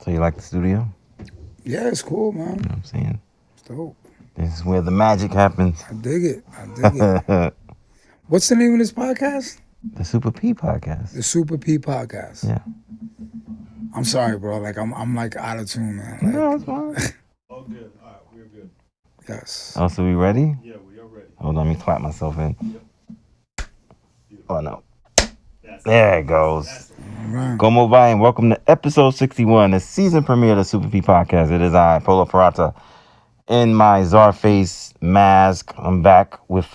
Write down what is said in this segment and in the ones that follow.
So you like the studio? Yeah, it's cool, man. You know what I'm saying? It's dope. This is where the magic happens. I dig it. I dig it. The What's the name of this podcast? Super P podcast. The Super P Podcast. Yeah. I'm sorry, bro. Like I'm like out of tune, man. No, Like it's fine. All good. All right, we're good. yes. Oh, so we ready? Yeah, we are ready. Hold on, let me clap myself in. Beautiful. Oh, no. That's There it goes. That's it. All right. Como by and welcome to episode 61, the season premiere of the Super P podcast. It is I, Polo Parata, in my Czarface mask. I'm back with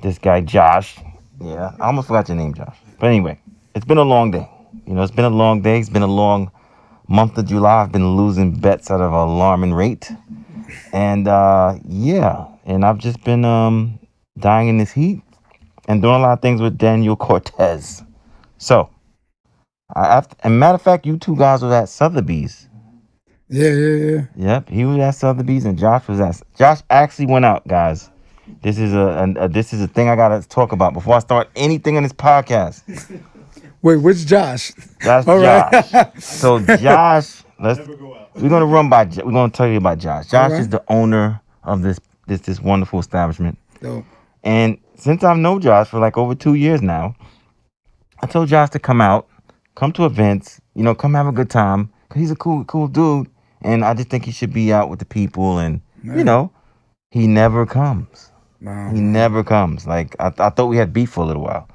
this guy, Josh. Yeah, I almost forgot your name, Josh. But anyway, it's been a long day. You know, it's been a long day. It's been a long month of July. I've been losing bets at an alarming rate. And yeah, and I've just been dying in this heat and doing a lot of things with Daniel Cortez. So, and matter of fact, you two guys was at Sotheby's. Yeah. Yep, he was at Sotheby's and Josh was at. Josh actually went out, guys. This is a thing I gotta talk about before I start anything on this podcast. Wait, which Josh? That's All Josh. right. So Josh, Never go out. we're gonna tell you about Josh. Josh All right. is the owner of this wonderful establishment. Dope. And since I've known Josh for like over 2 years now, I told Josh to come out, come to events, you know, come have a good time. Cause he's a cool dude. And I just think he should be out with the people. And, you know, he never comes. No. He never comes. Like, I thought we had beef for a little while.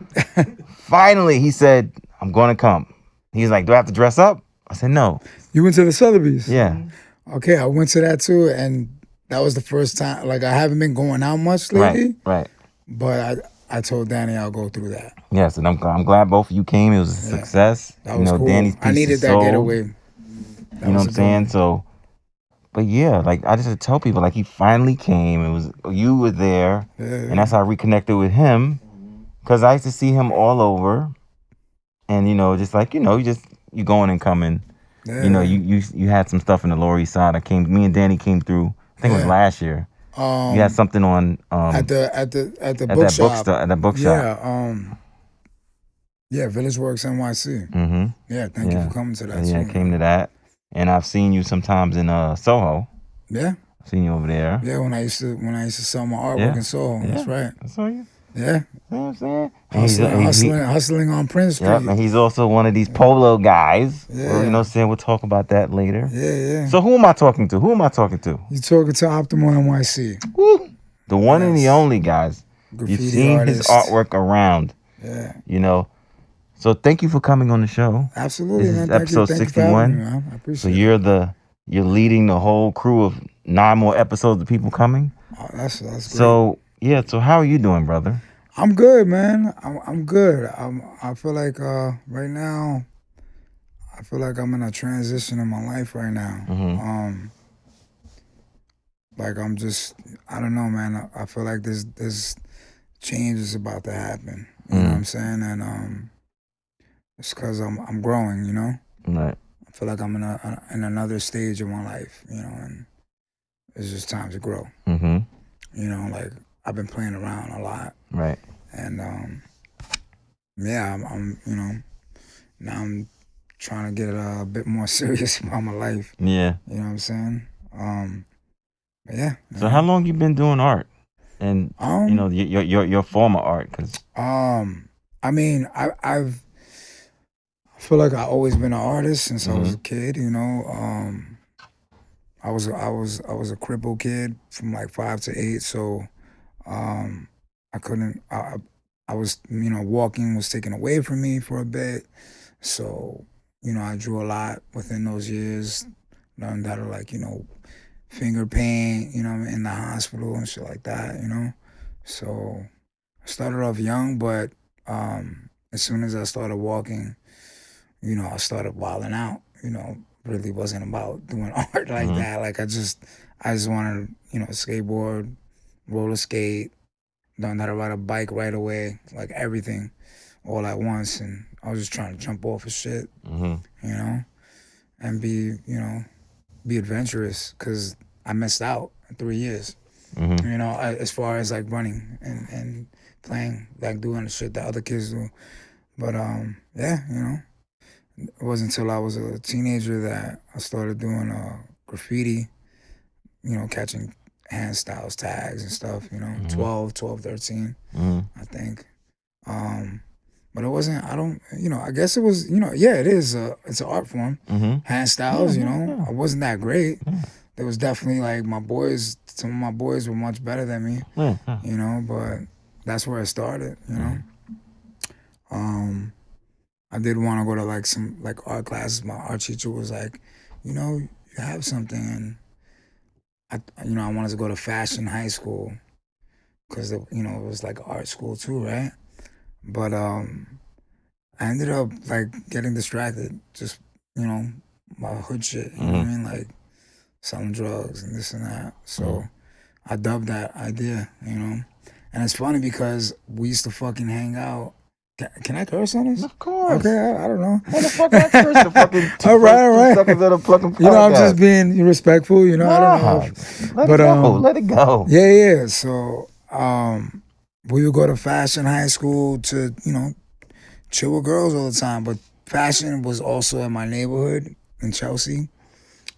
Finally, he said, I'm going to come. He's like, do I have to dress up? I said, no. You went to the Sotheby's? Yeah. Okay, I went to that too, and that was the first time. Like I haven't been going out much lately, Right. but I told Danny I'll go through that. Yes, and I'm glad both of you came. It was a success. That was cool. Danny's I piece needed is that sold. getaway. You know what I'm saying? So, but yeah, like I just had to tell people, like he finally came. It was you were there, and that's how I reconnected with him, because I used to see him all over, and you know, just like you going and coming. Yeah. You know, you had some stuff in the Lower East Side. Me and Danny came through. I think it was last year. You had something on at the at bookshop. that bookshop. Yeah. Yeah, Village Works NYc. Mm-hmm. Yeah, thank you for coming to that. Yeah, too, I came man. to that, and I've seen you sometimes in Soho. Yeah. I've seen you over there. Yeah, when I used to sell my artwork in Soho. Yeah. That's right. I saw you. Yeah. You know what I'm saying? Hustling on Prince Street. Yep, and he's also one of these polo guys. Yeah. Well, you know what I'm saying? We'll talk about that later. Yeah. So who am I talking to? You talking to Optimo NYc. Woo! The one and the only, guys. Graffiti You've seen artist. his artwork around. Yeah. You know. So thank you for coming on the show. Absolutely, This man. is Thank episode you. 61. For having me, man. I appreciate So you're leading the whole crew of 9 more episodes of people coming. Oh, that's great. So so how are you doing, brother? I'm good, man. I'm good. I feel like right now, I feel like I'm in a transition in my life right now. Mm-hmm. Like I'm just, I don't know, man. I feel like this change is about to happen. You know what I'm saying? And it's because I'm growing. You know. Right. I feel like I'm in another stage of my life. You know, and it's just time to grow. Mm-hmm. You know, like I've been playing around a lot. Right. And yeah, I'm you know, now I'm trying to get a bit more serious about my life. Yeah. You know what I'm saying? But yeah. So how long you been doing art? And Um, you know your former art, cause I mean, I feel like I've always been an artist since I was a kid. You know, I was a crippled kid from like 5 to 8, so I couldn't. I was, you know, walking was taken away from me for a bit, so you know, I drew a lot within those years. Learned how to, like, you know, finger paint, you know, in the hospital and shit like that, you know. So I started off young, but as soon as I started walking, you know, I started wilding out. You know, really wasn't about doing art like that. Like I just wanted, you know, skateboard, roller skate, learned how to ride a bike right away, like everything, all at once. And I was just trying to jump off of shit, you know, and be adventurous, because I missed out in 3 years, you know, as far as like running and playing, like doing the shit that other kids do. But yeah, you know, It wasn't until I was a teenager that I started doing graffiti, catching hand styles, tags and stuff, 12, 13, I think. But it wasn't, I guess it was, yeah, it is, it's an art form. Hand styles, I wasn't that great. There was definitely like some of my boys were much better than me, but that's where it started, I did want to go to like some like art classes. My art teacher was like, you have something, and I wanted to go to fashion high school because it was like art school too, right? But I ended up like getting distracted, just my hood shit. You know what I mean, like selling drugs and this and that. So I dubbed that idea, and it's funny because we used to fucking hang out. Can I curse on this? Of course. Okay, I don't know. Motherfucker, I cursed the fucking all right. seconds of the fucking podcast. I'm just being respectful, I don't know. Let it go. Yeah. So we would go to fashion high school to, chill with girls all the time. But fashion was also in my neighborhood in Chelsea.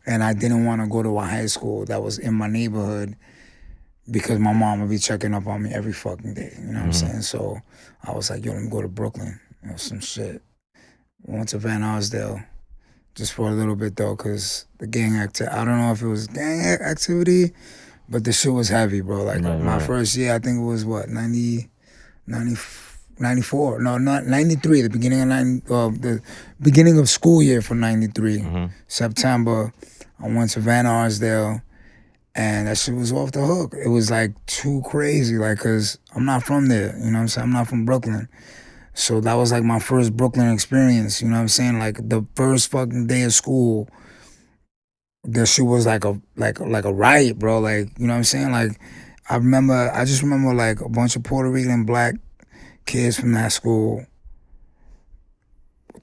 And I didn't want to go to a high school that was in my neighborhood because my mom would be checking up on me every fucking day. You know what I'm saying? So I was like, yo, let me go to Brooklyn. Some shit. Went to Van Arsdale just for a little bit though, because the gang activity, I don't know if it was gang activity, but the shit was heavy, bro. Like my first year, I think it was what, 94, no, not 93, the beginning of school year for 93, September. I went to Van Arsdale, and that shit was off the hook. It was like too crazy, like, cause I'm not from there, you know what I'm saying? I'm not from Brooklyn. So that was like my first Brooklyn experience, you know what I'm saying? Like the first fucking day of school, the shit was like a riot, bro. Like, you know what I'm saying? Like I just remember like a bunch of Puerto Rican black kids from that school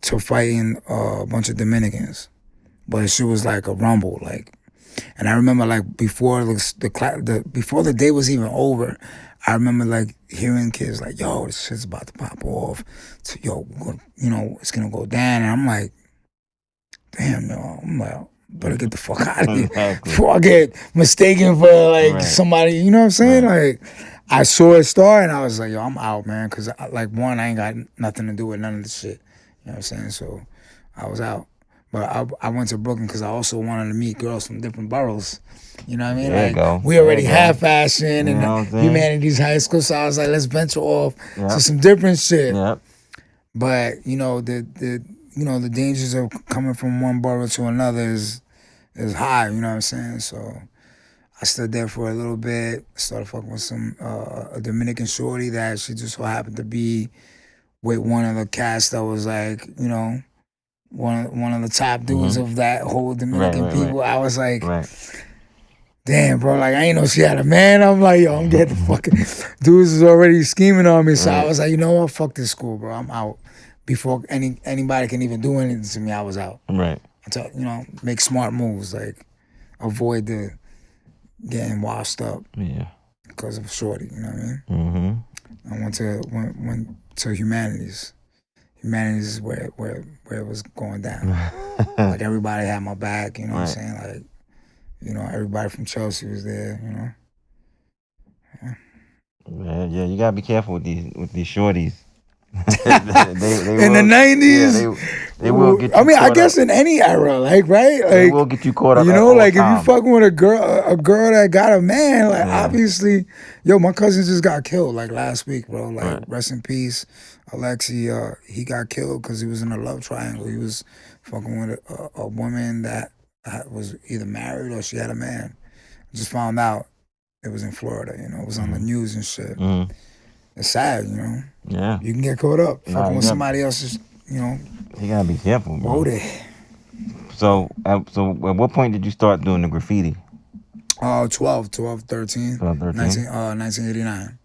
to fighting a bunch of Dominicans. But shit was like a rumble, like. And I remember like before before the day was even over, I remember like hearing kids like, yo, this shit's about to pop off. So, yo, it's gonna go down. And I'm like, damn, yo, I'm like, better get the fuck out of here before I get mistaken for like somebody, you know what I'm saying? Like, I saw it start and I was like, yo, I'm out, man. Cause like one, I ain't got nothing to do with none of this shit. You know what I'm saying? So I was out. But I went to Brooklyn because I also wanted to meet girls from different boroughs. You know what I mean? There you go. We already have fashion and know humanities high school, so I was like, let's venture off to some different shit. Yep. But the dangers of coming from one borough to another is high. You know what I'm saying? So I stood there for a little bit. Started fucking with a Dominican shorty that she just so happened to be with one of the cast that was like, one of the top dudes of that whole Dominican people. I was like, damn, bro, like I ain't know she had a man. I'm like, yo, I'm getting the fucking dudes is already scheming on me. So I was like, you know what? Fuck this school, bro. I'm out. Before anybody can even do anything to me, I was out. Right. Make smart moves, like avoid the getting washed up. Yeah. Because of shorty, you know what I mean? I went to humanities. Humanities is where it was going down. Like everybody had my back, you know what I'm saying? Like, everybody from Chelsea was there, Yeah, you gotta be careful with these shorties. In the 90s, they will get you. I mean, I caught guess up. in any era, like, right? Like, They will get you caught up. Like if you fucking with a girl that got a man, like obviously, my cousin just got killed like last week, bro. Like, rest in peace, Alexi. He got killed because he was in a love triangle. He was fucking with a woman that was either married or she had a man. Just found out it was in Florida. It was on the news and shit. It's sad, Yeah. You can get caught up fucking with somebody else's, You gotta be careful, bro. Hold it. So at what point did you start doing the graffiti? 12, 13. 1989.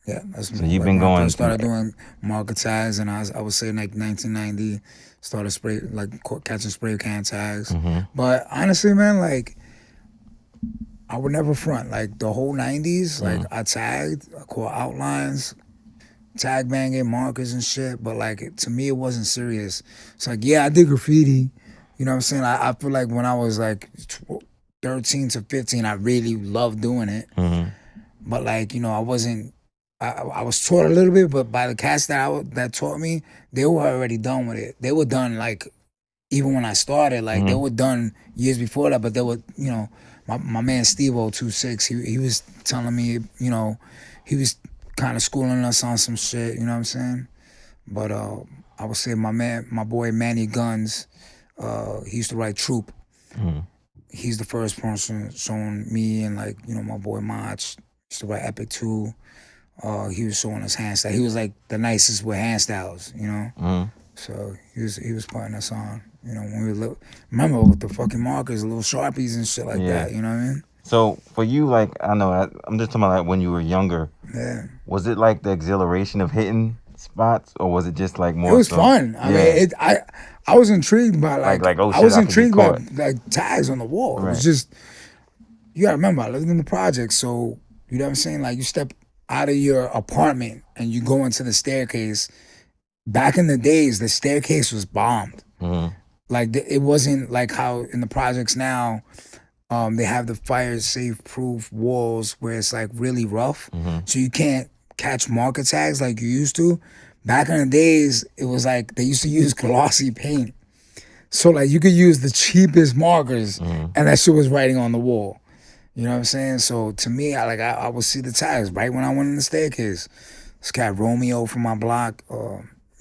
Yeah, that's so you've been going. I started doing market tags, and I would say like 1990, started catching spray can tags. But honestly, man, like I would never front. Like the whole 90s, like I tagged, I caught outlines, tag banging markers and shit, but like to me it wasn't serious. It's like, yeah, I did graffiti. You know what I'm saying? I feel like when I was like 13 to 15, I really loved doing it. Mm-hmm. But like, I wasn't. I was taught a little bit, but by the cats that taught me, they were already done with it. They were done like even when I started, like they Mhm. were done years before that. But they were, my man Steve 026, he was telling me, he was kind of schooling us on some shit. You know what I'm saying? But I would say my boy Manny Guns, he used to write Troop. Mhm. He's the first person showing me and like my boy Mach used to write Epic 2. He was showing us hand style. He was like the nicest with hand styles, Mhm. So he was putting us on. When we were remember with the fucking markers, little Sharpies and shit like Yeah. that, you know what I mean? So for you, like I know, I'm just talking about like when you were younger. Yeah. Was it like the exhilaration of hitting spots, or was it just like It more was so? fun. I mean, I was intrigued by Like, oh I shit, was I could get intrigued by caught. like tags on the wall. It Right. was just you gotta remember I lived in the project, so you know what I'm saying? Like you step out of your apartment and you go into the staircase. Back in the days, the staircase was bombed. Mhm. Like it wasn't like how in the projects now, they have the fire safe proof walls where it's like really rough, Mhm. so you can't catch marker tags like you used to. Back in the days, it was like they used to use glossy paint, so like you could use the cheapest markers, Mhm. and that shit was writing on the wall. You know what I'm saying? So to me, I would see the tags right when I went in the staircase. This cat Romeo from my block,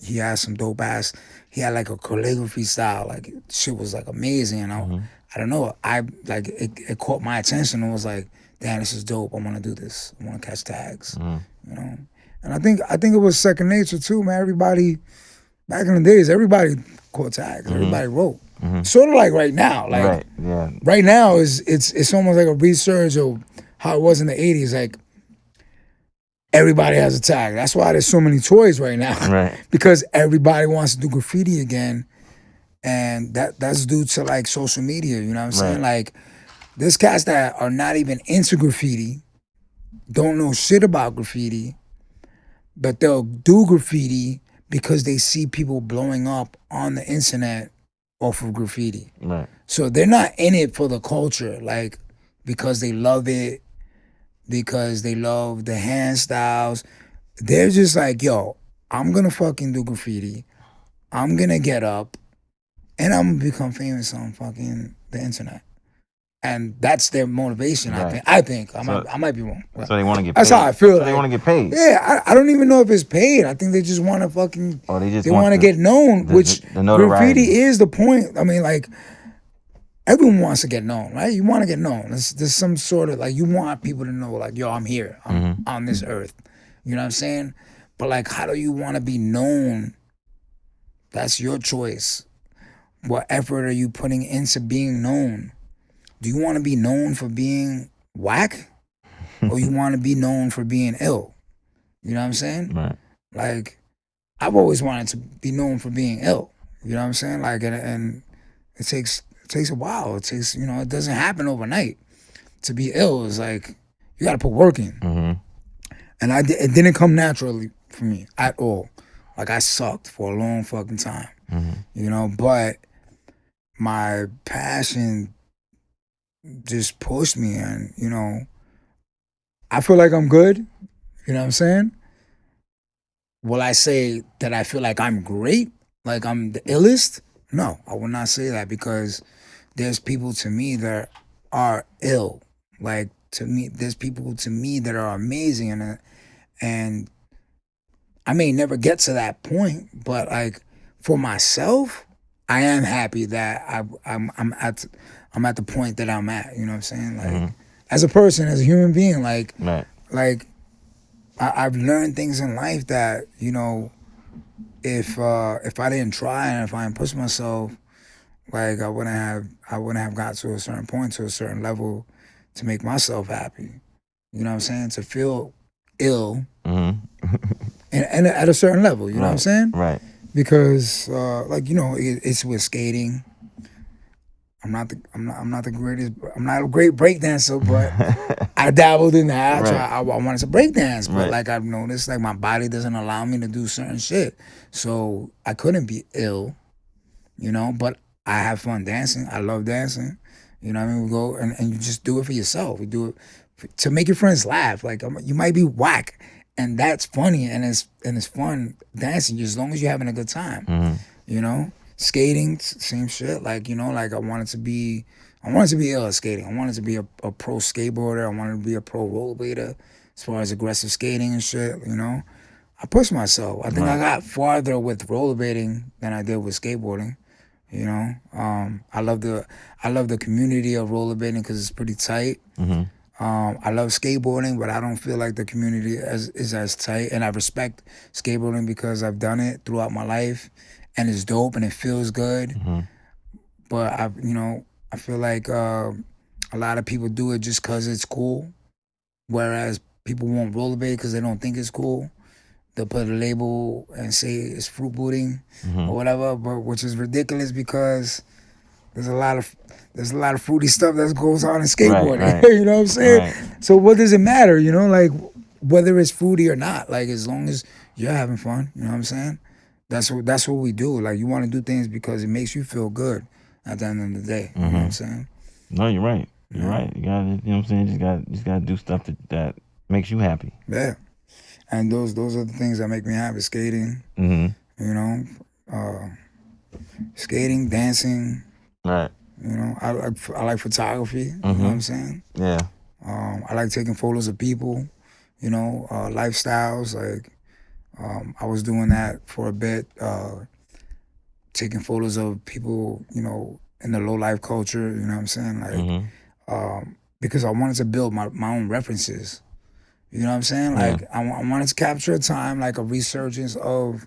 he had some dope ass. He had like a calligraphy style, like shit was like amazing. And Mhm. I don't know, I like it caught my attention and was like, damn, this is dope. I want to do this. I want to catch tags, Mhm. And I think it was second nature too, man. Everybody back in the days, everybody caught tags. Everybody wrote. Sort of like right now, like Right. Yeah. right now is it's almost like a resurge of how it was in the '80s. Like everybody has a tag. That's why there's so many toys right now. Right. Because everybody wants to do graffiti again. And that's due to like social media, you know what I'm saying? Right. Like there's cats that are not even into graffiti, don't know shit about graffiti, but they'll do graffiti because they see people blowing up on the internet off of graffiti. Right. So they're not in it for the culture, like because they love it, because they love the hand styles. They're just like, yo, I'm gonna fucking do graffiti. I'm gonna get up and I'm gonna become famous on fucking the internet. And that's their motivation, I Right. think. I think. So- I might be wrong. But So they want to get that's paid. how I feel. So they like, want to get paid. yeah, I don't even know if it's paid. I think they just want to fucking. Or they just They want to get known, which the notoriety. graffiti is the point. I mean, like everyone wants to get known, right? You want to get known. There's some sort of like you want people to know, like, yo, I'm here. I'm on this earth. You know what I'm saying? But like, how do you want to be known? That's your choice. What effort are you putting into being known? Do you want to be known for being whack? Or you want to be known for being ill? You know what I'm saying? Right. Like, I've always wanted to be known for being ill. You know what I'm saying? Like, and it takes a while. It takes, it doesn't happen overnight. To be ill is like, you got to put work in. Mm-hmm. And it didn't come naturally for me at all. Like, I sucked for a long fucking time. But my passion just pushed me, and I feel like I'm good. You know what I'm saying? Will I say that I feel like I'm great? Like I'm the illest? No, I will not say that, because there's people to me that are ill. Like to me, there's people to me that are amazing, and I may never get to that point, but like for myself, I am happy that I'm at the point that I'm at. You know what I'm saying? Like as a person, as a human being, like Right. like I've learned things in life that if I didn't try and if I didn't push myself, like I wouldn't have got to a certain point, to a certain level, to make myself happy. You know what I'm saying? To feel ill and at a certain level. You know what I'm saying? Right. Because it's with skating. I'm not the greatest. I'm not a great breakdancer, but I dabbled in that. Right. I wanted to breakdance, but Right. like I've noticed, like my body doesn't allow me to do certain shit, so I couldn't be ill, you know. But I have fun dancing. I love dancing. You know what I mean? We go and you just do it for yourself. You do it to make your friends laugh. Like you might be whack, and that's funny, and it's fun dancing as long as you're having a good time. Mhm. You know, skating, same shit. Like you know, like I wanted to be ill at skating. I wanted to be a pro skateboarder. I wanted to be a pro rollerblader, as far as aggressive skating and shit. You know, I pushed myself. I think I Right. got farther with rollerblading than I did with skateboarding. You know, I love the community of rollerblading because it's pretty tight. Mhm. I love skateboarding, but I don't feel like the community is as tight. And I respect skateboarding because I've done it throughout my life, and it's dope and it feels good. Mhm. But I feel like a lot of people do it just because it's cool, whereas people won't rollerblade because they don't think it's cool. They'll put a label and say it's fruit booting or Mhm. whatever, but which is ridiculous because there's a lot of fruity stuff that goes on in Right. skateboarding. Right. You know what I'm saying? Right. So what does it matter? You know, like whether it's fruity or not. Like as long as you're having fun, you know what I'm saying? That's what we do. Like you want to do things because it makes you feel good at the end of the day. You know what I'm saying? No, you're right. You're Yeah. right. You got to, you know what I'm saying? Just got to do stuff that makes you happy. Yeah. And those are the things that make me happy. Skating, Mhm. you know, skating, dancing. Right. You know, I like photography. You know what I'm saying? Yeah. I like taking photos of people, you know, lifestyles. Like I was doing that for a bit, taking photos of people, you know, in the low life culture. You know what I'm saying? Like because I wanted to build my own references. You know what I'm saying? Yeah. Like I wanted to capture a time, like a resurgence of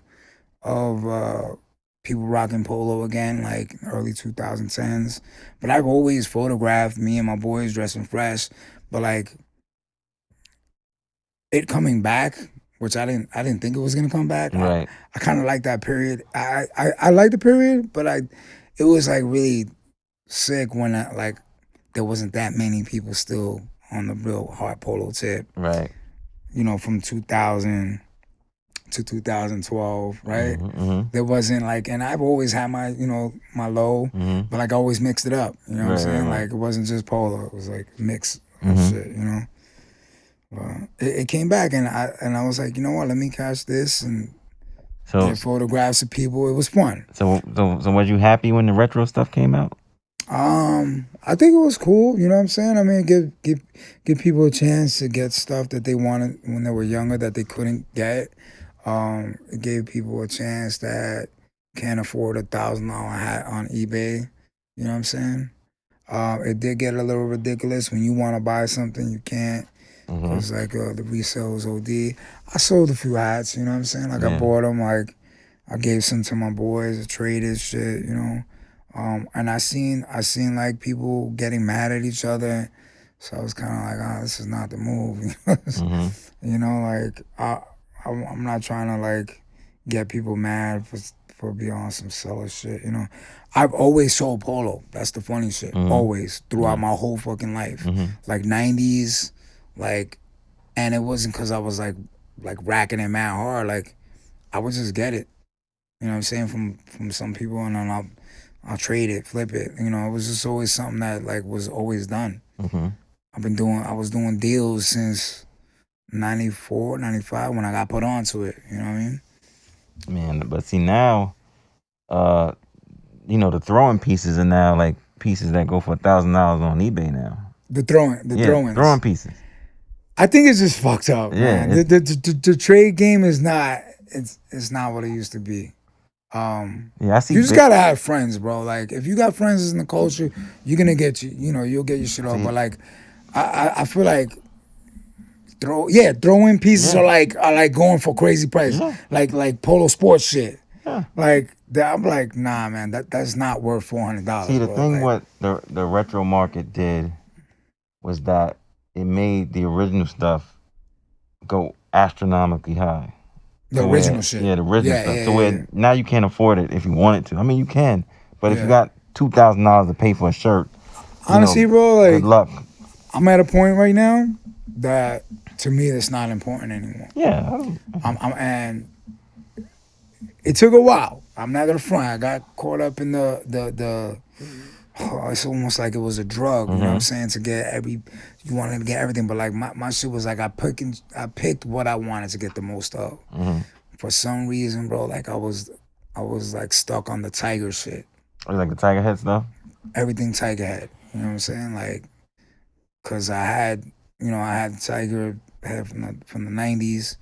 people rocking polo again, like early 2010s. But I've always photographed me and my boys dressing fresh. But like it coming back, which I didn't think it was gonna come back. Right. I kind of like that period. I like the period, but it was like really sick when like there wasn't that many people still on the real hard polo tip. Right. You know, from 2000 to 2012, right? Mhm. There wasn't like, and I've always had my, you know, my low, Mhm. but like I always mixed it up. You know what I'm Right, saying? right. Like it wasn't just polo; it was like a mix of shit. You know. It came back, and I was like, you know what? Let me catch this and So get photographs of people. It was fun. so was you happy when the retro stuff came out? I think it was cool. You know what I'm saying? I mean, give people a chance to get stuff that they wanted when they were younger that they couldn't get. It gave people a chance that can't afford $1,000 hat on eBay. You know what I'm saying? It did get a little ridiculous when you want to buy something you can't because like the resale was OD. I sold a few hats. You know what I'm saying? Like I Yeah. bought them. Like I gave some to my boys, traded shit. You know. And I seen like people getting mad at each other, so I was kind of like, this is not the move. You know, like I'm not trying to like get people mad for being on some seller shit. You know, I've always sold polo. That's the funny shit. Always throughout my whole fucking life, like '90s, like, and it wasn't because I was like racking it mad hard. Like I would just get it. You know what I'm saying from some people, and then I'll trade it, flip it. You know, it was just always something that like was always done. I was doing deals since 94, 95 when I got put onto it. You know what I mean? Man, but see now, you know, the throwing pieces are now like pieces that go for $1,000 on eBay now. The throwings. Throwing pieces. I think it's just fucked up, Yeah, man. The trade game is not. It's not what it used to be. Yeah, I see. You just gotta have friends, bro. Like if you got friends in the culture, you're gonna get you'll get your shit off. But like, I feel like throwing pieces are like going for crazy price, like polo sports shit. Like that, I'm like, nah, man, that's not worth $400. See, the bro. thing Like, what the retro market did was that it made the original stuff go astronomically high. the original shit. Yeah, the original Yeah, stuff. yeah, So yeah, where yeah. now you can't afford it if you wanted to. I mean, you can, but if you Yeah. got $2,000 to pay for a shirt. Honestly, bro, Good like luck. I'm at a point right now that to me that's not important anymore. Yeah. And it took a while. I'm not gonna front. I got caught up in the it's almost like it was a drug, you know what I'm saying? To get you wanted to get everything, but like my shit was like I picked what I wanted to get the most of. For some reason, bro, like I was like stuck on the tiger shit. You like the tiger head stuff? Everything tiger head. You know what I'm saying? Like, cause I had the tiger head from the 90s,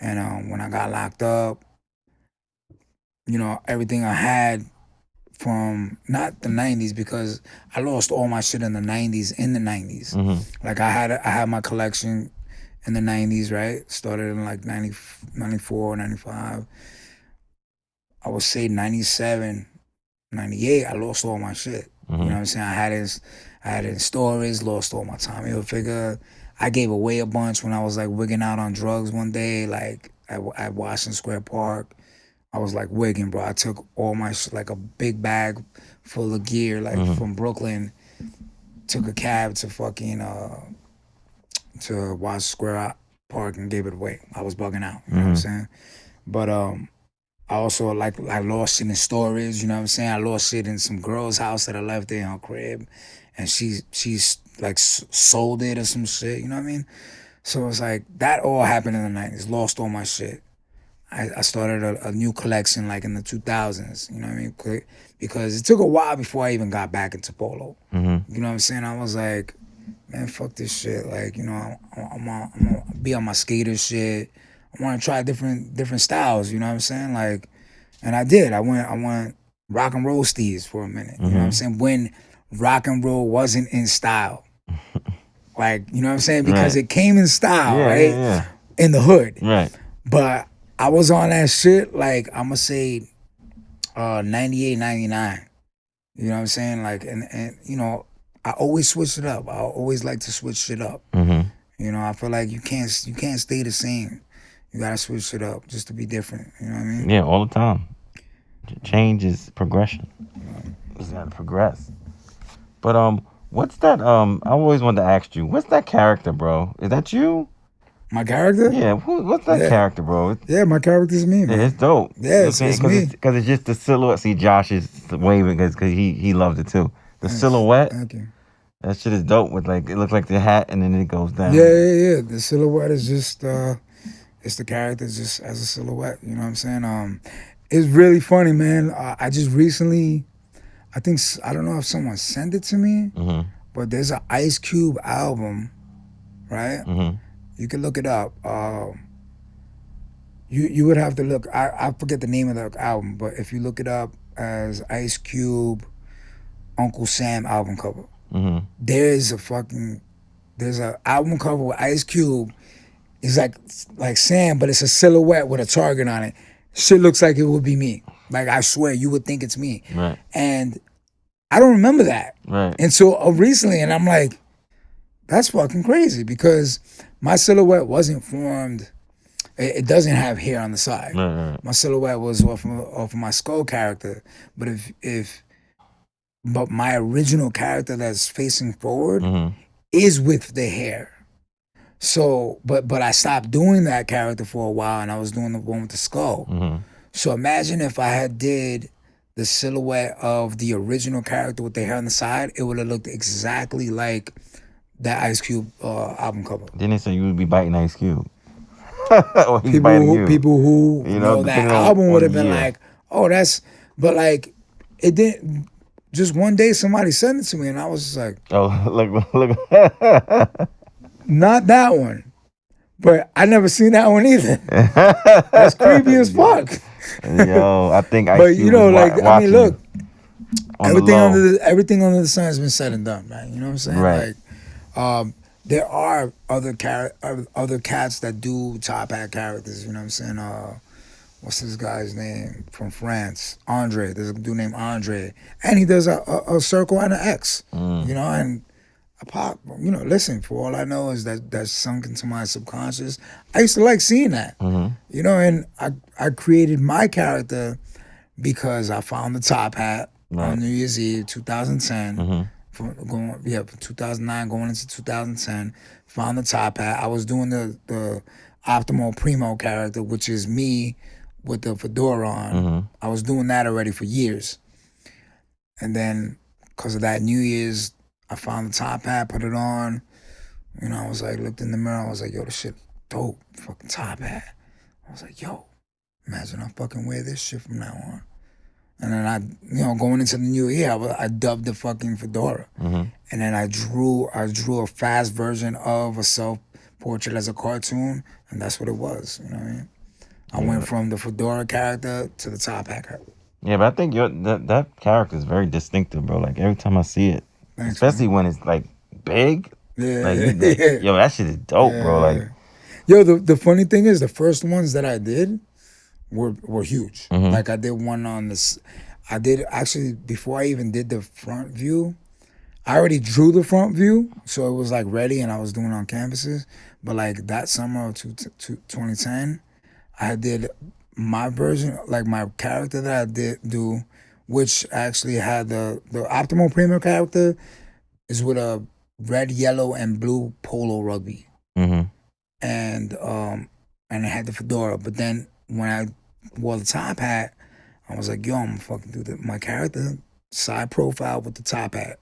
and when I got locked up, everything I had from not the 90s, because I lost all my shit in the 90s. Like I had my collection in the 90s, right? Started in like 90, 94, 95. I would say 97, 98, I lost all my shit. You know what I'm saying? I had it in storage, lost all my Tommy Hilfiger. I gave away a bunch when I was like wigging out on drugs one day, like at Washington Square Park. I was like wigging, bro. I took all my like a big bag full of gear, like from Brooklyn. Took a cab to fucking to Washington Square Park and gave it away. I was bugging out, you know what I'm saying? But I also I lost it in storage, you know what I'm saying? I lost it in some girl's house that I left there in her crib, and she's like sold it or some shit, you know what I mean? So it's like that all happened in the 90s. Lost all my shit. I started a new collection like in the 2000s, you know what I mean? Because it took a while before I even got back into polo. You know what I'm saying? I was like, man, fuck this shit. Like, I'm gonna be on my skater shit. I want to try different styles, you know what I'm saying? Like, and I did. I went rock and roll steez for a minute, you know what I'm saying? When rock and roll wasn't in style. Like, you know what I'm saying? Because it came in style, right? Yeah. In the hood. Right. But I was on that shit, like, I'm going to say 98, 99. You know what I'm saying? Like, and I always switch it up. I always like to switch shit up. I feel like you can't stay the same. You got to switch it up just to be different. You know what I mean? Yeah, all the time. Change is progression. You got to progress. But what's that? I always wanted to ask you, what's that character, bro? Is that you? My character? Yeah. What's that character, bro? Yeah, my character's me, man. Yeah, it's dope. Yeah, it's me. Because it's just the silhouette. See, Josh is waving because he loved it too. The silhouette. Thank you. That shit is dope. With like, it looks like the hat and then it goes down. Yeah. The silhouette is just it's the character just as a silhouette. You know what I'm saying? It's really funny, man. I just recently, I don't know if someone sent it to me, but there's an Ice Cube album, right? You can look it up. You would have to look. I forget the name of the album, but if you look it up as Ice Cube, Uncle Sam album cover, there's an album cover with Ice Cube. It's like Sam, but it's a silhouette with a target on it. Shit looks like it would be me. Like, I swear, you would think it's me. Right. And I don't remember that. Right. Until recently, and I'm like, that's fucking crazy, because my silhouette wasn't formed. It doesn't have hair on the side. Right. My silhouette was off of my skull character. But but my original character that's facing forward is with the hair. So, but I stopped doing that character for a while, and I was doing the one with the skull. So imagine if I had did the silhouette of the original character with the hair on the side, it would have looked exactly like that Ice Cube album cover. Didn't they say you would be biting Ice Cube? Or he's biting you. People who know that album would have been like, oh, that's, but like, it didn't, just one day somebody sent it to me and I was just like, oh, look. Not that one. But I never seen that one either. That's creepy as fuck. Yo, I think Ice But Cube was I mean, look, on everything under the sun has been said and done, man. You know what I'm saying? Right. Like, there are other cats that do top hat characters. You know what I'm saying? What's this guy's name from France? Andre. There's a dude named Andre, and he does a circle and an X. You know, and a pop. You know, listen. For all I know is that's sunk into my subconscious. I used to like seeing that. You know, and I created my character because I found the top hat on New Year's Eve, 2010. Mm-hmm. From 2009 going into 2010. Found the top hat. I was doing the Optimo Primo character, which is me with the fedora on. Mm-hmm. I was doing that already for years. And then, because of that New Year's, I found the top hat, put it on. You know, I was like, looked in the mirror. I was like, yo, this shit dope. Fucking top hat. I was like, yo, imagine I fucking wear this shit from now on. And then going into the new year, I dubbed the fucking fedora. Mm-hmm. And then I drew a fast version of a self-portrait as a cartoon, and that's what it was. You know what I mean? I went from the fedora character to the top hat character. Yeah, but I think that character is very distinctive, bro. Like every time I see it, Thanks, especially when it's like big. Yeah, Like, yeah. yo, that shit is dope, bro. Like, yo, the funny thing is, the first ones that I did were huge. Mhm. Like I did one on this. I did actually before I even did the front view. I already drew the front view, so it was like ready, and I was doing it on canvases. But like that summer of 2010, I did my version, like my character that I did do, which actually had the Optimal Primo character is with a red, yellow, and blue polo rugby, mm-hmm. and it had the fedora. But then when I wore the top hat, I was like, yo, I'm gonna fucking do my character side profile with the top hat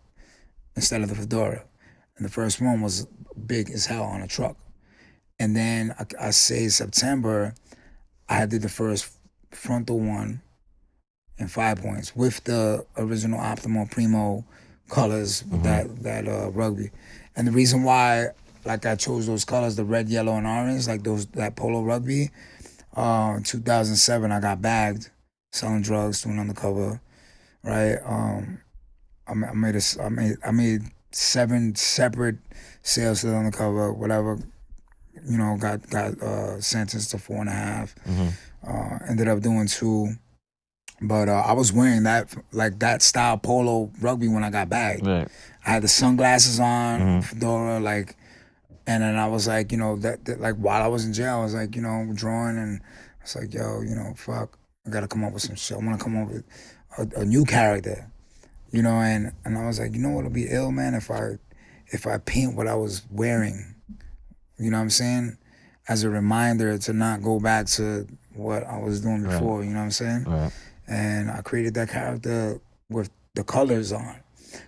instead of the fedora. And the first one was big as hell on a truck. And then I say September, I did the first frontal one in 5 points with the original Optimo Primo colors with that rugby. And the reason why like I chose those colors, the red, yellow, and orange, like that polo rugby, 2007 I got bagged selling drugs, doing undercover, right? I made 7 separate sales to the undercover, whatever. You know, got sentenced to 4.5. Ended up doing 2. But I was wearing that style polo rugby when I got bagged. Right. I had the sunglasses on, fedora, like, and then I was like, you know, that like while I was in jail, I was like, you know, drawing, and I was like, yo, you know, fuck, I gotta come up with some shit. I wanna come up with a new character, you know, and I was like, you know what'll be ill, man, if I paint what I was wearing, you know what I'm saying, as a reminder to not go back to what I was doing before, you know what I'm saying? Right. And I created that character with the colors on.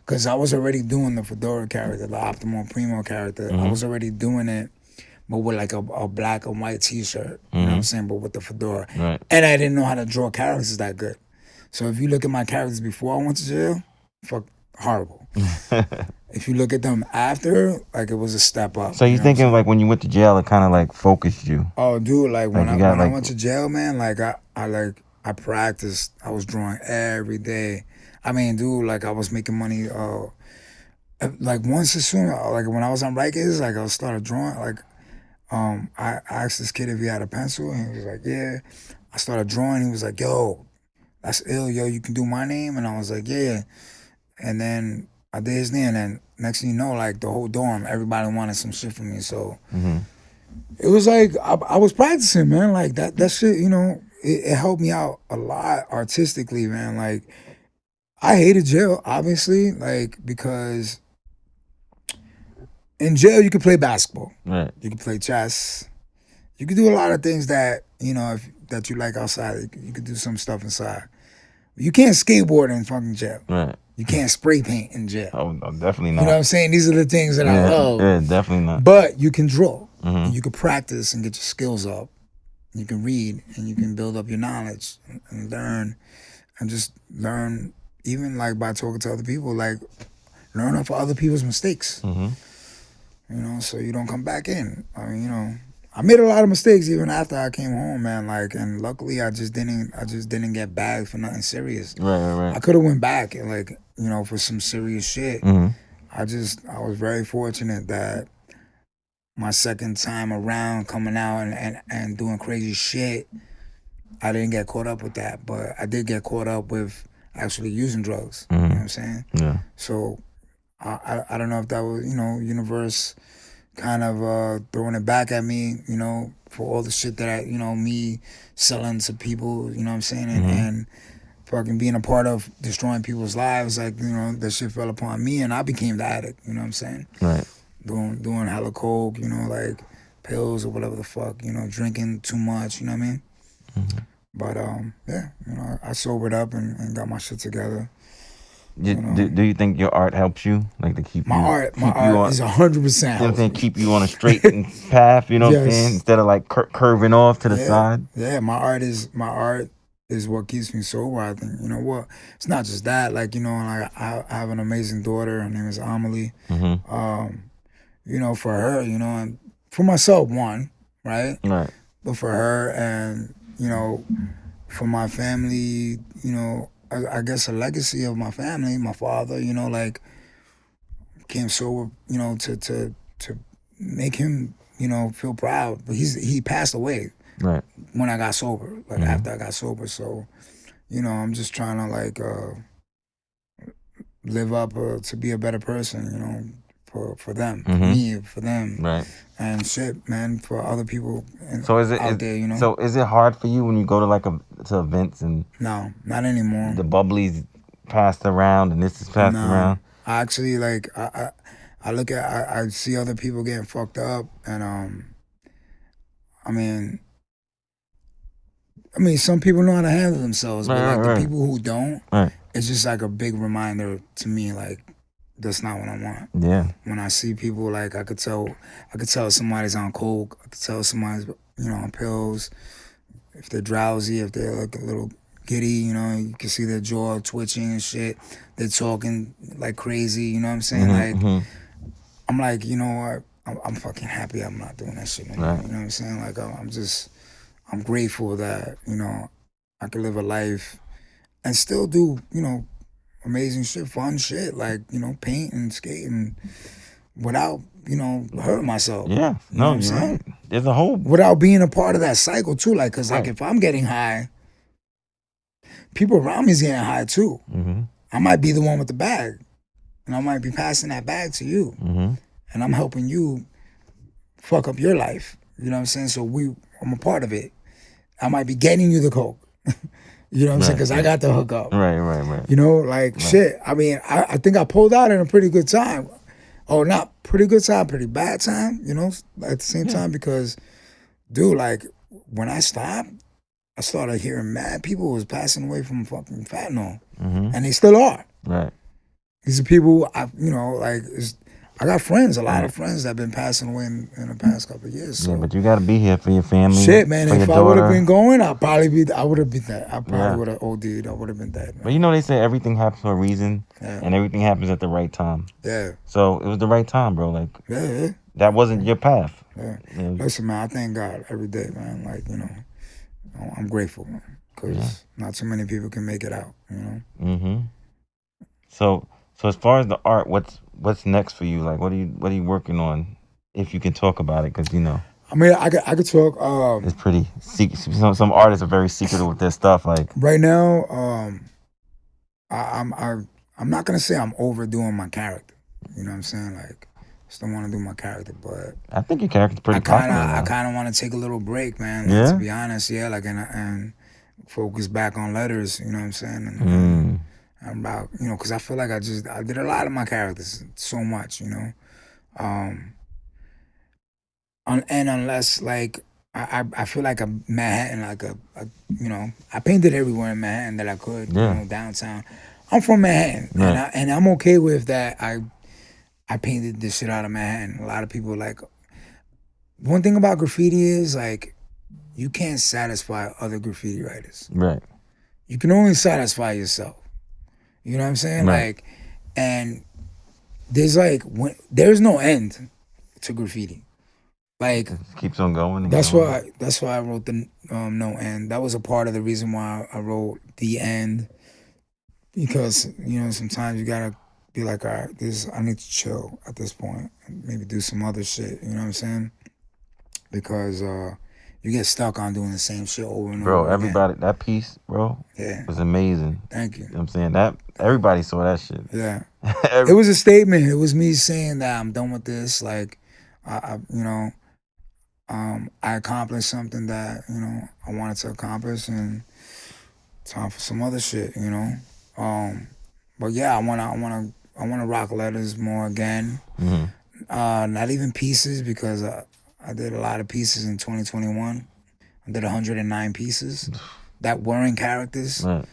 Because I was already doing the fedora character, the Optimo Primo character. I was already doing it, but with like a black and white t-shirt, you know what I'm saying, but with the fedora. Right. And I didn't know how to draw characters that good. So if you look at my characters before I went to jail, horrible. If you look at them after, like it was a step up. So you're thinking like when you went to jail, it kind of like focused you. Oh, dude, like when I I went to jail, man, like I practiced. I was drawing every day. I mean, dude, like I was making money. Like once as soon, like when I was on Rikers, like I started drawing. Like, I asked this kid if he had a pencil, and he was like, yeah. I started drawing. He was like, yo, that's ill, yo. You can do my name, and I was like, yeah. And then I did his name, and then next thing you know, like the whole dorm, everybody wanted some shit from me. So it was like I was practicing, man. Like that shit, you know. It helped me out a lot artistically, man. Like, I hated jail, obviously, like, because in jail you could play basketball. Right. You could play chess. You could do a lot of things that, you know, that you like outside. You could do some stuff inside. You can't skateboard in fucking jail. Right. You can't spray paint in jail. Oh, definitely not. You know what I'm saying? These are the things that I love. Yeah, definitely not. But you can draw. And you can practice and get your skills up. You can read and you can build up your knowledge and learn, and just learn, even like by talking to other people, like learn off of other people's mistakes. You know, so you don't come back in. I mean, you know, I made a lot of mistakes even after I came home, man. Like, and luckily I just didn't get bagged for nothing serious. Right. I could have went back and, like, you know, for some serious shit. I was very fortunate that my second time around coming out and doing crazy shit, I didn't get caught up with that. But I did get caught up with actually using drugs. You know what I'm saying? Yeah. So I don't know if that was, you know, universe kind of throwing it back at me, you know, for all the shit that me selling to people, you know what I'm saying? And fucking being a part of destroying people's lives, like, you know, that shit fell upon me and I became the addict, you know what I'm saying? Right. Doing hella coke, you know, like pills or whatever the fuck, you know, drinking too much, you know what I mean? Mm-hmm. But yeah, you know, I sobered up and got my shit together. Do you think your art helps you, like to keep My you art on? is 100% You know what I'm saying? healthy. Keep you on a straight path. You know what I'm saying? Yes. Instead of like curving off to the side. Yeah, my art is what keeps me sober. I think, you know what? It's not just that. Like, you know, like I have an amazing daughter. Her name is Amelie. Mm-hmm. You know, for her, you know, and for myself, one, right? Right. But for her and, you know, for my family, you know, I guess a legacy of my family, my father, you know, like came sober, you know, to make him, you know, feel proud. But he passed away. Right. When I got sober, like after I got sober. So, you know, I'm just trying to like live up to be a better person, you know, for them, for me, for them, Right. and shit, man, for other people So out there, you know. So is it hard for you when you go to like to events and No, not anymore. the bubbly's passed around and this is passed around? I actually like I look at I see other people getting fucked up, and I mean, some people know how to handle themselves, but like the people who don't, it's just like a big reminder to me, like that's not what I want. Yeah. When I see people, like I could tell somebody's on coke, I could tell somebody's, you know, on pills. If they're drowsy, if they're like a little giddy, you know, you can see their jaw twitching and shit. They're talking like crazy, you know what I'm saying? Like, I'm like, you know what? I'm fucking happy I'm not doing that shit anymore. You know what I'm saying? Like, I'm grateful that, you know, I can live a life and still do, you know, amazing shit, fun shit, like, you know, paint and skate and without, you know, hurting myself. Yeah. You know No, what I'm you're saying? right. There's a whole without being a part of that cycle too. Like, cause like if I'm getting high, people around me's getting high too. I might be the one with the bag, and I might be passing that bag to you, and I'm helping you fuck up your life. You know what I'm saying? So I'm a part of it. I might be getting you the coke. You know what I'm saying? Because I got the hookup. Right. You know, like shit. I mean, I think I pulled out in a pretty good time. Oh, not pretty good time, pretty bad time. You know, at the same time, because, dude, like when I stopped, I started hearing mad people was passing away from fucking fentanyl, and they still are. Right. These are people you know, like I got friends, a lot of friends that have been passing away in the past couple of years. So. Yeah, but you got to be here for your family. Shit, man. For If your I would have daughter. been going, I would have been dead. I probably would have OD'd. I would have been dead. Man. But you know they say everything happens for a reason, and everything happens at the right time. Yeah. So it was the right time, bro. Like yeah. That wasn't your path. Yeah. Listen, man. I thank God every day, man. Like, you know, I'm grateful, man, because not too many people can make it out. You know. So as far as the art, what's next for you? Like, what are you working on? If you can talk about it, because you know. I mean, I could talk. It's pretty secret. Some artists are very secretive with their stuff. Like right now, I'm not gonna say I'm overdoing my character. You know what I'm saying? Like, still want to do my character, but I think your character's pretty popular now. I kind of want to take a little break, man. Yeah. To be honest, yeah. Like, and focus back on letters. You know what I'm saying? And about, you know, because I feel like I did a lot of my characters so much. You know. And unless like I feel like a Manhattan, like a you know, I painted everywhere in Manhattan that I could, you know, downtown. I'm from Manhattan, and I'm okay with that. I painted the shit out of Manhattan. A lot of people like. One thing about graffiti is like, you can't satisfy other graffiti writers. Right. You can only satisfy yourself. You know what I'm saying? Right. Like, and there's no end to graffiti. Like, it keeps on going. That's why I wrote the no end. That was a part of the reason why I wrote the end, because, you know, sometimes you gotta be like, all right, I need to chill at this point and maybe do some other shit. You know what I'm saying? Because you get stuck on doing the same shit over and over again. Everybody, that piece, bro, was amazing. Thank you. You know what I'm saying? That everybody saw that shit. Yeah. It was a statement. It was me saying that I'm done with this. Like, you know, I accomplished something that, you know, I wanted to accomplish, and time for some other shit, you know. But yeah, I wanna rock letters more again. Not even pieces, because I did a lot of pieces in 2021. I did 109 pieces that weren't characters. Right.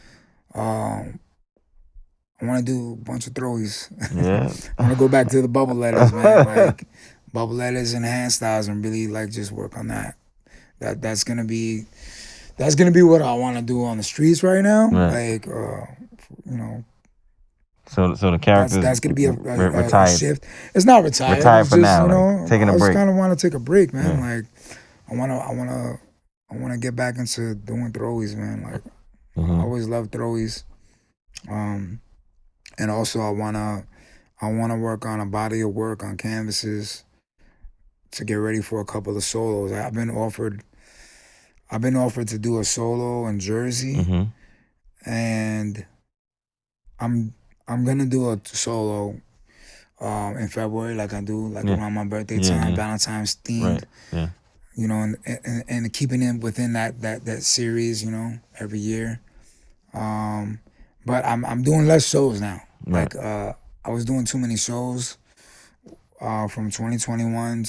I want to do a bunch of throwies. Yeah. I want to go back to the bubble letters, man. Like bubble letters and hand styles, and really like just work on that. That's gonna be what I want to do on the streets right now. Right. Like, you know, So the characters that's gonna be a retired. shift. It's not retired. Retired it's for just, now, you like, know, taking a I just break. kind of want to take a break, man. Yeah. Like, I wanna get back into doing throwies, man. Like, I always loved throwies. And also I wanna work on a body of work on canvases to get ready for a couple of solos. I've been offered to do a solo in Jersey, and I'm gonna do a solo in February, like I do, like around my birthday time, Valentine's themed. Right. Yeah. You know, and keeping it within that series, you know, every year. But I'm doing less shows now. Right. Like I was doing too many shows from 2021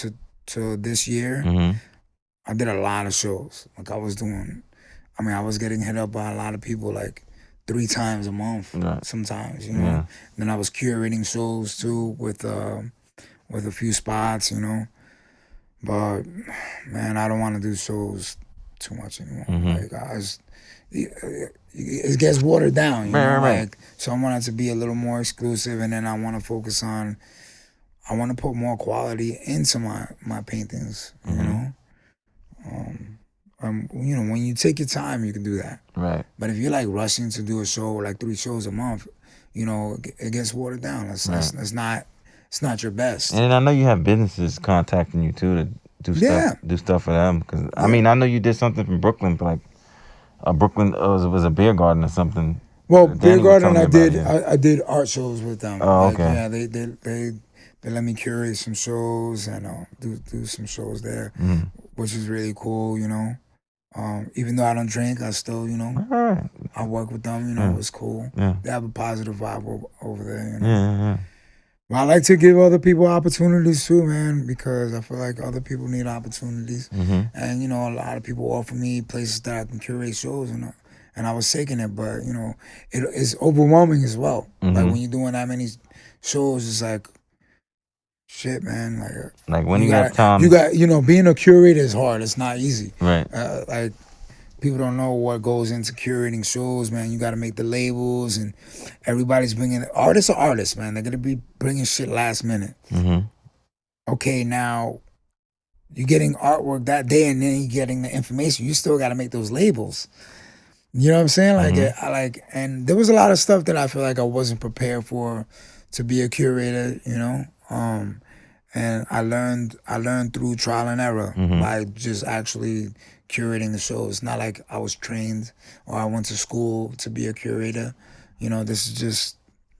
to this year. I did a lot of shows. Like I was getting hit up by a lot of people like 3 times a month, sometimes, you know. Yeah. Then I was curating shows too with a few spots, you know. But man, I don't want to do shows too much anymore. Like it gets watered down, you know. Like, so I want it to be a little more exclusive, and then I want to focus on. I want to put more quality into my paintings, you know. You know, when you take your time, you can do that. Right. But if you're like rushing to do a show, like 3 shows a month, you know, it gets watered down. It's not your best. And I know you have businesses contacting you too to do stuff for them. Because I mean, I know you did something from Brooklyn, like Brooklyn was a beer garden or something. Well, Danny beer was garden, telling me about it. I did art shows with them. Oh, like, okay. Yeah, they let me curate some shows and do some shows there, which is really cool, you know. Even though I don't drink, I still, you know, I work with them, you know. It's cool. Yeah. They have a positive vibe over there, you know. Yeah. But I like to give other people opportunities too, man, because I feel like other people need opportunities. And, you know, a lot of people offer me places that I can curate shows, and I was taking it, but, you know, it's overwhelming as well. Like when you're doing that many shows, it's like, shit, man. Like when you have time. You know, being a curator is hard. It's not easy. Right. Like, people don't know what goes into curating shows, man. You got to make the labels, and everybody's bringing artists are artists, man. They're gonna be bringing shit last minute. Okay, now you're getting artwork that day, and then you're getting the information. You still got to make those labels. You know what I'm saying? Like, and there was a lot of stuff that I feel like I wasn't prepared for to be a curator. You know, and I learned through trial and error by just actually curating the shows. It's not like I was trained or I went to school to be a curator. You know, this is just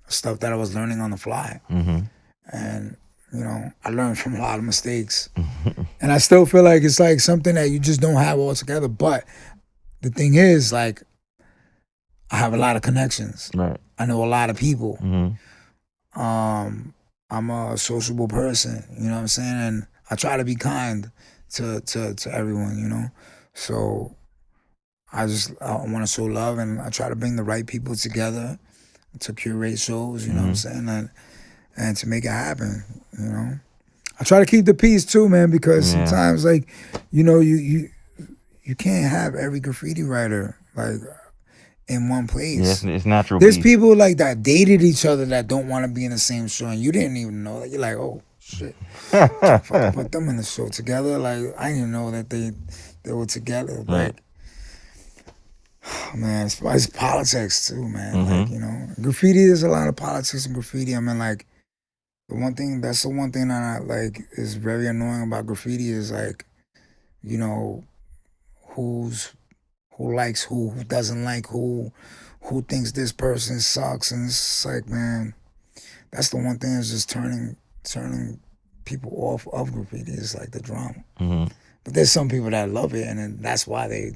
stuff that I was learning on the fly. And, you know, I learned from a lot of mistakes. And I still feel like it's like something that you just don't have all together. But the thing is, like, I have a lot of connections. Right. I know a lot of people. I'm a sociable person, you know what I'm saying? And I try to be kind to everyone, you know? So I want to show love, and I try to bring the right people together to curate shows, you know what I'm saying? And to make it happen, you know? I try to keep the peace too, man, because sometimes, like, you know, you can't have every graffiti writer, like, in one place. Yeah, it's natural. There's people like that dated each other that don't want to be in the same show, and you didn't even know that. You're like, oh shit, fucking put them in the show together. Like, I didn't know that they were together. Right. Like, man, it's politics too, man. Like, you know, graffiti. There's a lot of politics in graffiti. I mean, like, the one thing that I like is very annoying about graffiti is, like, you know, who likes who doesn't like who thinks this person sucks, and it's like, man, that's the one thing that's just turning people off of graffiti is like the drama. But there's some people that love it, and then that's why they,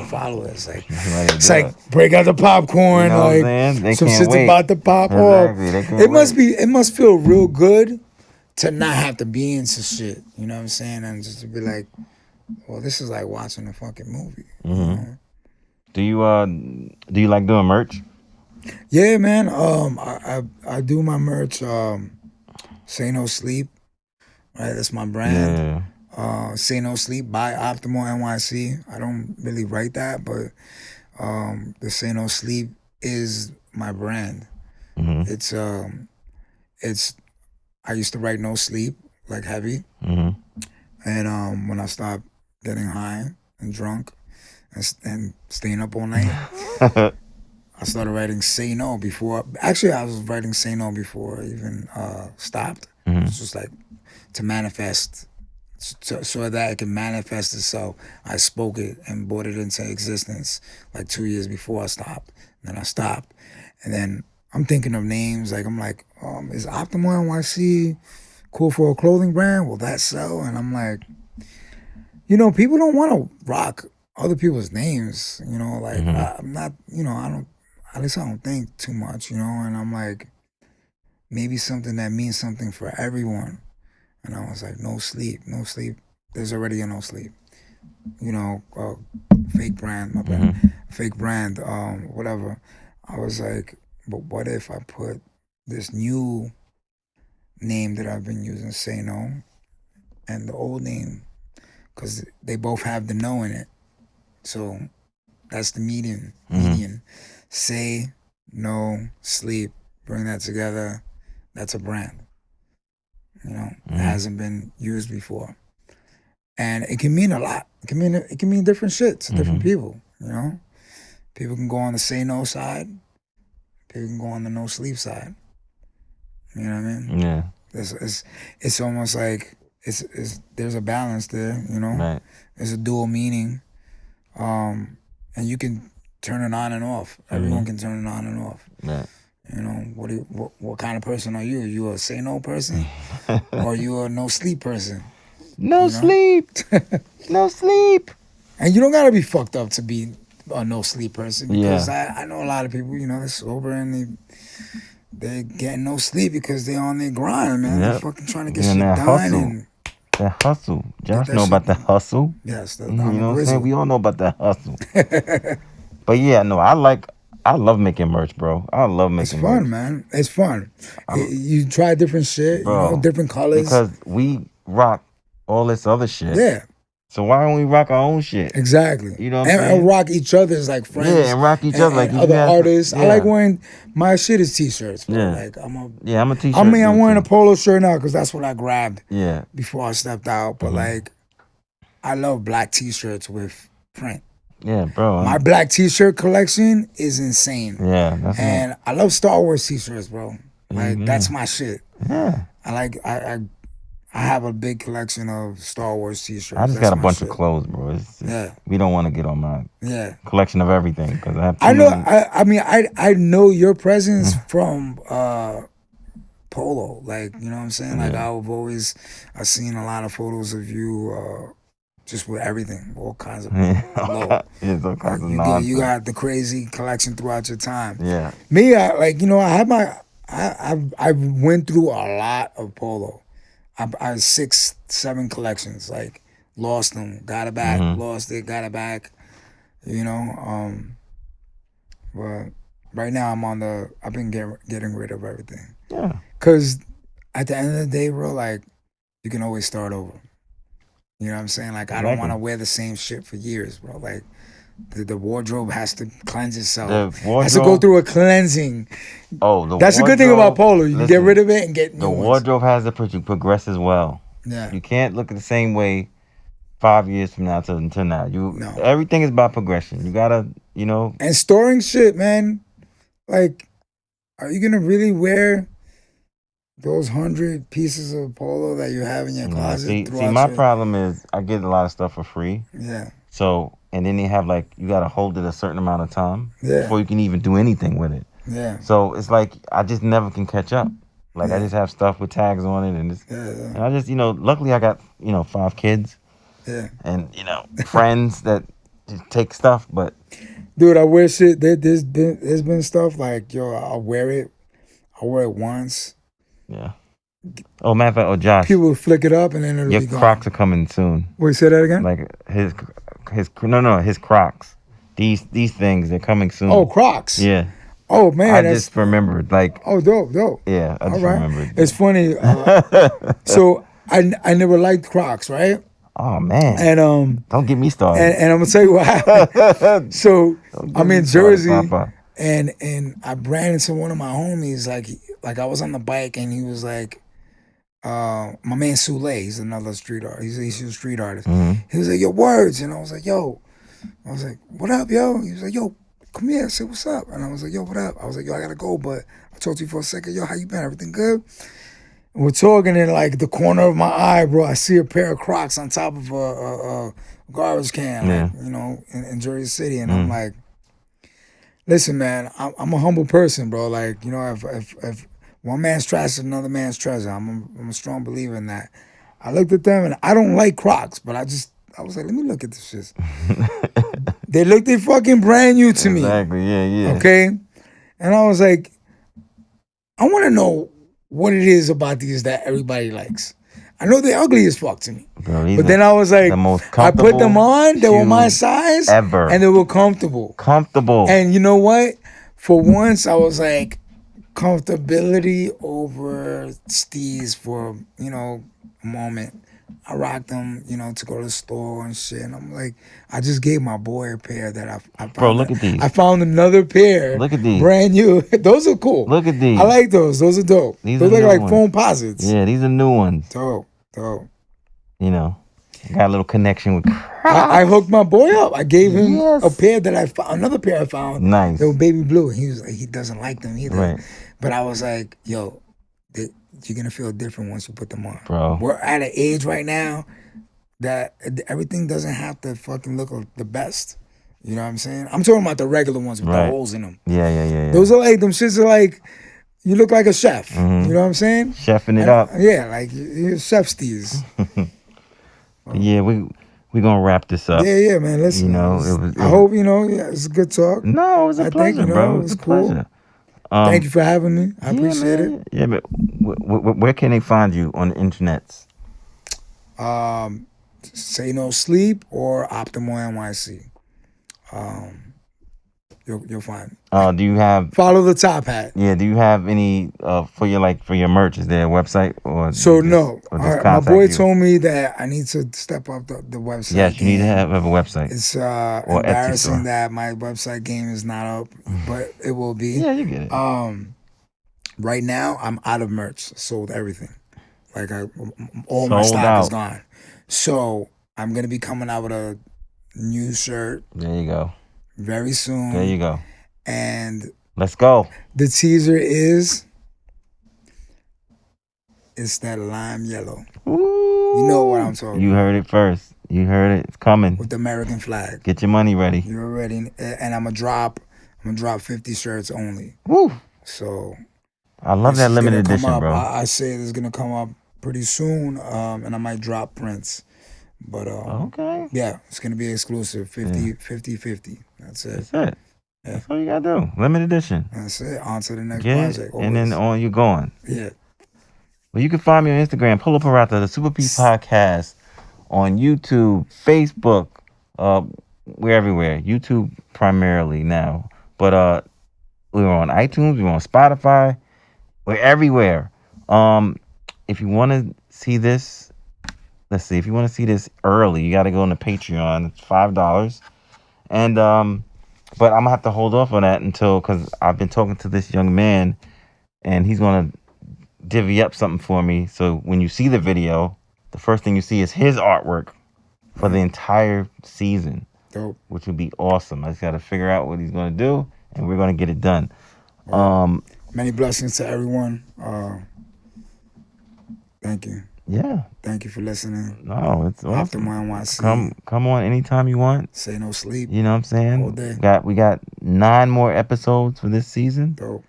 follow us. Like, Why they it's do like it. break out the popcorn, You know what I'm like saying? They some can't shit's wait. about to pop off. Exactly. They can't wait. It must feel real good to not have to be into shit. You know what I'm saying? And just to be like, well, this is like watching a fucking movie. You know? Do you like doing merch? Yeah, man. I do my merch. Say No Sleep. Right, that's my brand. Yeah. Say No Sleep by Optimo NYc. I don't really write that, but the Say No Sleep is my brand. Mm-hmm. It's I used to write No Sleep like heavy, Mm-hmm. and when I stopped getting high and drunk and staying up all night, I started writing Say No before. Actually, I was writing Say No before I even stopped. It's just like to manifest, so that it can manifest itself. I spoke it and brought it into existence like 2 years before I stopped. And then I stopped, and then I'm thinking of names. Like I'm like, is Optimo NYc cool for a clothing brand? Will that sell? And I'm like, people don't want to rock other people's names. Like I'm not. I don't. At least I don't think too much. And I'm like, maybe something that means something for everyone. And I was like, no sleep, no sleep. There's already a No Sleep. Fake brand, my bad. Fake brand, whatever. I was like, but what if I put this new name that I've been using, Say No, and the old name, because they both have the no in it. So that's the median. Say No Sleep. Bring that together. That's a brand. It hasn't been used before, and it can mean a lot. It can mean different shit to different people. People can go on the Say No side. People can go on the No Sleep side. You know what I mean? Yeah. It's almost like it's there's a balance there. Right. There's a dual meaning, and you can turn it on and off. Everyone can turn it on and off. Right. What kind of person are you? Are you a Say No person, or are you a No Sleep person? No sleep. No sleep. And you don't gotta be fucked up to be a No Sleep person, because Yeah. I know a lot of people, they're sober and they're getting no sleep because they're on their grind, man. They're fucking trying to get shit that done. hustle. And That hustle. Josh that know shit about the hustle. yes, You know I'm what a I'm saying? We grizzle. all know about that hustle. But yeah, no, I love making merch, bro. I love It's making fun, merch. man. It's fun. You try different shit, Bro, different colors. because we rock all this other shit. Yeah, So why don't we rock our own shit? exactly. You know what I'm and saying? rock each other's like friends. Yeah, and rock each other. Like and if you other have some- artists. I yeah. like wearing my shit is t-shirts, bro. Yeah. Like I'm a t-shirt. I mean, I'm dude, wearing a too. polo shirt now because that's what I grabbed Yeah. before I stepped out. But like, I love black t-shirts with print. Yeah, bro. My black t-shirt collection is insane. Yeah, that's And I love Star Wars t-shirts, bro. Like Yeah. that's my shit. Yeah. I have a big collection of Star Wars t-shirts. I just That's got a my bunch shit. of clothes, bro. It's just, Yeah. We don't want to get on my Yeah. collection of everything because I have too I know. many. I mean, I know your presence from Polo. Like, you know what I'm saying? Like, Yeah. I've seen a lot of photos of you just with everything, all kinds of Yeah, low. it's all kinds of You nonsense. got the crazy collection throughout your time. Yeah. Me, I had I went through a lot of Polo. I had 6, 7 collections. Like, lost them, got it back, lost it, got it back. But right now I've been getting rid of everything. Yeah. Cause at the end of the day, bro, like you can always start over. You know what I'm saying? Like I don't Exactly. want to wear the same shit for years, bro. Like the wardrobe has to cleanse itself. The wardrobe has to go through a cleansing. Oh, That's the good thing about Polo. You can get rid of it and get new The ones. wardrobe has to progress as well. Yeah. You can't look at the same way 5 years from now to now. Everything is about progression. You gotta, And storing shit, man. Like, are you gonna really wear those 100 pieces of Polo that you have in your closet? See, my problem is I get a lot of stuff for free. Yeah. So, and then they have you gotta hold it a certain amount of time Yeah. before you can even do anything with it. Yeah. So it's like I just never can catch up. I just have stuff with tags on it, and Yeah. and I just luckily I got 5 kids. Yeah. and friends that just take stuff. But Dude, I wear shit. There's been stuff like, yo, I'll wear it. I'll wear it once. yeah. Oh, matter of fact, Josh, People will flick it up and then it'll your be Crocs gone. are coming soon. Wait, say that again? Like his Crocs. These things, they're coming soon. Oh, Crocs. Yeah. Oh, man. I That's, just remembered, like, oh, dope. yeah, I All just right. remembered. It's funny. So I never liked Crocs, right? Oh man, And don't get me started. and I'm gonna tell you what happened. So Don't get I'm me in started, Jersey, Papa. and I ran into one of my homies. Like I was on the bike, and he was like, my man Sule, he's another street artist. He's a street artist. Mhm. He was like, yo, words, and I was like, yo, what up, yo? He was like, yo, come here. I said, what's up? And I was like, yo, what up? I was like, yo, I gotta go, but I talked to you for a second. Yo, how you been? Everything good? And we're talking in like the corner of my eye, bro. I see a pair of Crocs on top of a garbage can, Yeah. like, in Jersey City, and I'm like, listen, man, I'm a humble person, bro. Like, if one man's trash is another man's treasure. I'm a strong believer in that. I looked at them and I don't like Crocs, but I was like, let me look at this shit. They looked fucking brand new to me. Exactly. Yeah. Okay? And I was like, I want to know what it is about these that everybody likes. I know they're ugly as fuck to me. Bro, these But are then I was like, the most I put them comfortable on, they were my shoes size, ever. and they were comfortable. Comfortable. And you know what? For once, I was like, comfortability over steez for, a moment. I rocked them, to go to the store and shit. And I'm like, I just gave my boy a pair that I found. Bro, look at these. I found another pair. Look at these. Brand new. Those are cool. Look at these. I like those. Those are dope. These Those are look new like ones. foam posits. Yeah, these are new ones. Dope. Got a little connection with. I hooked my boy up. I gave him Yes. a pair that I found, another pair I found. Nice. They were baby blue. And he was like, he doesn't like them either. Right. But I was like, yo, you're going to feel different once you put them on. Bro. We're at an age right now that everything doesn't have to fucking look the best. You know what I'm saying? I'm talking about the regular ones with the Right. holes in them. Yeah. Those are like, them shits are like, you look like a chef. Mhm. You know what I'm saying? Chefing it up. Yeah, like you're chef's teas. Yeah, we gonna wrap this up. Yeah, man. Listen, I hope, it's a good talk. No, it was a pleasure, bro. It was a cool. pleasure. Thank you for having me. I appreciate man. Yeah, but where can they find you on the internets? it. Say No Sleep or Optimo NYc. You'll find. Do you have? Follow the top hat. Yeah. Do you have any for your merch? Is there a website or? So just, no, or all just right, my contact boy you? told me that I need to step up the website. Yes, you need to game. have a website. It's Etsy store. embarrassing that my website game is not up, but it will be. Yeah, you get it. Right now I'm out of merch. Sold everything. Like all my Sold stock out. is gone. So I'm gonna be coming out with a new shirt There you go. very soon. There you go. And Let's go. the teaser is it's that lime yellow Ooh. You know what I'm talking You heard it first. You heard it. It's coming. with the American flag. Get your money ready. You're already, and I'm gonna drop 50 shirts only. Woo. So I love this that is limited gonna come edition, up. bro. I say it's gonna come up pretty soon, and I might drop prints. But Okay. yeah, it's gonna be exclusive. 50. That's it. That's it. That's all you gotta do. Limited edition. That's it. On to the next Get project. it, and then on you going. Yeah. Well, you can find me on Instagram, Polo Parata, the Super P Podcast, on YouTube, Facebook. We're everywhere. YouTube primarily now, but we're on iTunes. We're on Spotify. We're everywhere. If you want to see this, let's see. If you want to see this early, you got to go on the Patreon. It's $5, and but I'm gonna have to hold off on that because I've been talking to this young man, and he's gonna divvy up something for me. So when you see the video, the first thing you see is his artwork for the entire season. Dope. Which would be awesome. I just got to figure out what he's going to do, and we're going to get it done. Many blessings to everyone. Thank you. Yeah. Thank you for listening. No, it's awesome. Optimo NYc. Come on anytime you want. Say No Sleep. You know what I'm saying? All day. We got 9 more episodes for this season. Dope.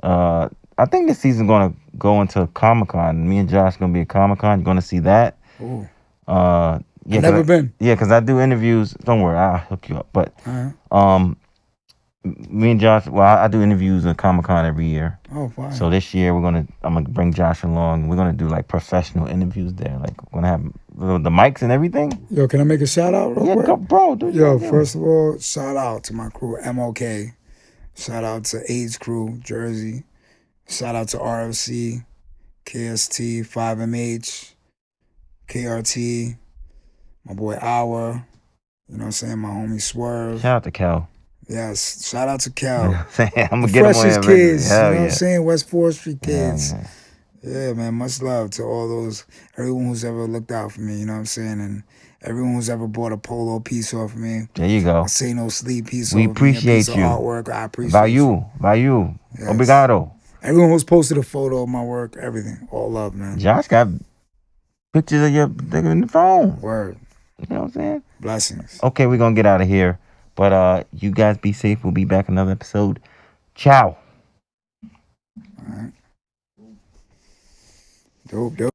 I think this season's going to go into Comic-Con. Me and Josh going to be at Comic-Con. You're going to see that. Ooh. Yeah, I've never been. Yeah, because I do interviews. Don't worry, I'll hook you up. But Uh-huh. me and Josh, well, I do interviews at Comic-Con every year. Oh, fine. So this year I'm gonna bring Josh along. We're gonna do like professional interviews there. Like we're gonna have the mics and everything. Yo, can I make a shout out real quick? Go, bro. Yo, first of all, shout out to my crew, MOK. Shout out to AIDS Crew, Jersey. Shout out to RFC, KST, 5MH, KRT, my boy Hour. You know what I'm saying? My homie Swerve. Shout out to Cal. Yes, shout out to Cal. I'm gonna The get him on freshest here. kids, Hell you know yeah. what I'm saying? West 4th Street kids. Yeah. Yeah, man, much love to everyone who's ever looked out for me, you know what I'm saying? And everyone who's ever bought a polo piece off of me. There you go. A Say No Sleep piece We off appreciate me, a piece you. of artwork. I appreciate you. Value. Yes. Obrigado. Everyone who's posted a photo of my work, everything. All love, man. Josh got pictures of your nigga in the phone. Word. You know what I'm saying? Blessings. Okay, we're gonna get out of here. But you guys be safe. We'll be back another episode. Ciao. All right. Dope.